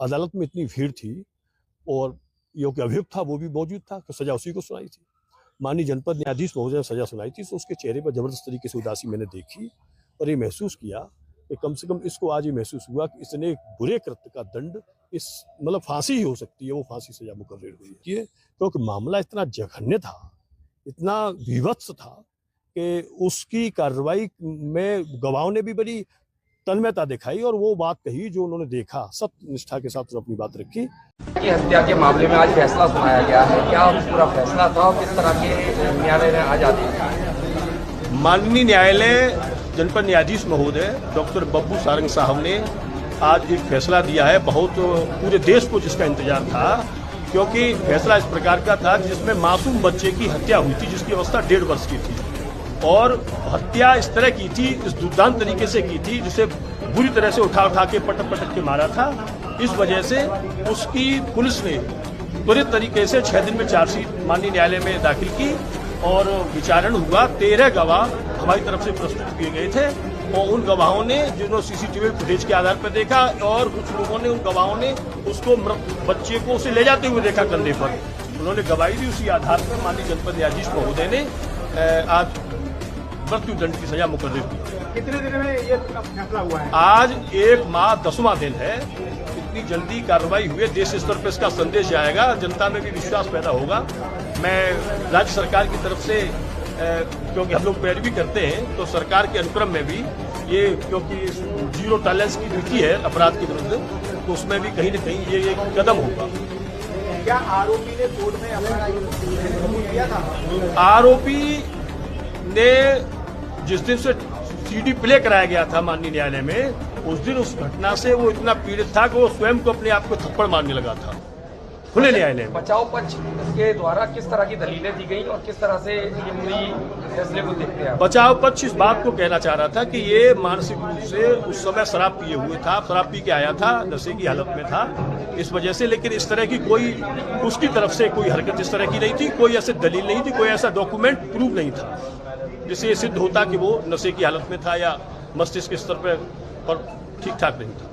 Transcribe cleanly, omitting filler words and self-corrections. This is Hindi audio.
अदालत में इतनी भीड़ थी और जो कि अभियुक्त था वो भी मौजूद था, तो सजा उसी को सुनाई थी। माननीय जनपद न्यायाधीश महोदय ने सजा सुनाई थी, तो उसके चेहरे पर जबरदस्त तरीके से उदासी मैंने देखी और ये महसूस किया कि कम से कम इसको आज ये महसूस हुआ कि इतने बुरे कृत्य का दंड इस मतलब फांसी ही हो सकती है, वो फांसी सजा मुकर्रर हुई है। क्योंकि मामला इतना जघन्य था, इतना विभत्स था कि उसकी कार्रवाई में गवाहों ने भी बड़ी तन्मयता दिखाई और वो बात कही जो उन्होंने देखा, सत्य निष्ठा के साथ अपनी बात रखी। की हत्या के मामले में आज फैसला सुनाया गया है, क्या पूरा फैसला था और किस तरह के न्यायालय ने आज आदेश? माननीय न्यायालय जनपद न्यायाधीश महोदय डॉक्टर बब्बू सारंग साहब ने आज एक फैसला दिया है, बहुत पूरे देश को जिसका इंतजार था, क्योंकि फैसला इस प्रकार का था जिसमें मासूम बच्चे की हत्या हुई थी जिसकी अवस्था 1.5 वर्ष की थी और हत्या इस तरह की थी, इस दुर्दांत तरीके से की थी जिसे बुरी तरह से उठा के पटक के मारा था। इस वजह से उसकी पुलिस ने त्वरित तरीके से 6 दिन में चार्जशीट माननीय न्यायालय में दाखिल की और विचारण हुआ। 13 गवाह हमारी तरफ से प्रस्तुत किए गए थे और उन गवाहों ने जिन्होंने सीसीटीवी फुटेज के आधार पर देखा और कुछ लोगों ने, उन गवाहों ने उसको बच्चे को उसे ले जाते हुए देखा कंधे पर, उन्होंने गवाही दी। उसी आधार पर माननीय जनपद न्यायाधीश महोदय ने आज मृत्यु दंड की सजा मुकर्रर की। कितने दिन में ये फैसला हुआ है? आज 1 माह 10वां दिन है। इतनी जल्दी कार्रवाई हुई है, देश स्तर पर इसका संदेश जाएगा, जनता में भी विश्वास पैदा होगा। मैं राज्य सरकार की तरफ से क्योंकि हम लोग पैरवी करते हैं तो सरकार के अनुक्रम में भी ये, क्योंकि 0 टॉलरेंस की नीति है अपराध के विरुद्ध, तो उसमें भी कहीं न कहीं ये एक कदम होगा। क्या आरोपी ने कोर्ट में अपना कबूल किया था? आरोपी ने जिस दिन से सीडी प्ले कराया गया था माननीय न्यायालय में, उस दिन उस घटना से वो इतना पीड़ित था कि वो स्वयं को अपने आप को थप्पड़ मारने लगा था खुले न्यायालय में। बचाव पक्ष के द्वारा किस तरह की दलीलें दी गई और किस तरह से ये पूरी फैसले को देखते हैं? बचाव पक्ष इस बात को कहना चाह रहा था कि ये मानसिक रूप से उस समय शराब पिए हुए था, शराब पी के आया था, नशे की हालत में था, इस वजह से। लेकिन इस तरह की कोई उसकी तरफ से कोई हरकत इस तरह की नहीं थी, कोई ऐसी दलील नहीं थी, कोई ऐसा डॉक्यूमेंट प्रूफ नहीं था जिससे ये सिद्ध होता कि वो नशे की हालत में था या मस्तिष्क के स्तर पर ठीक ठाक नहीं था।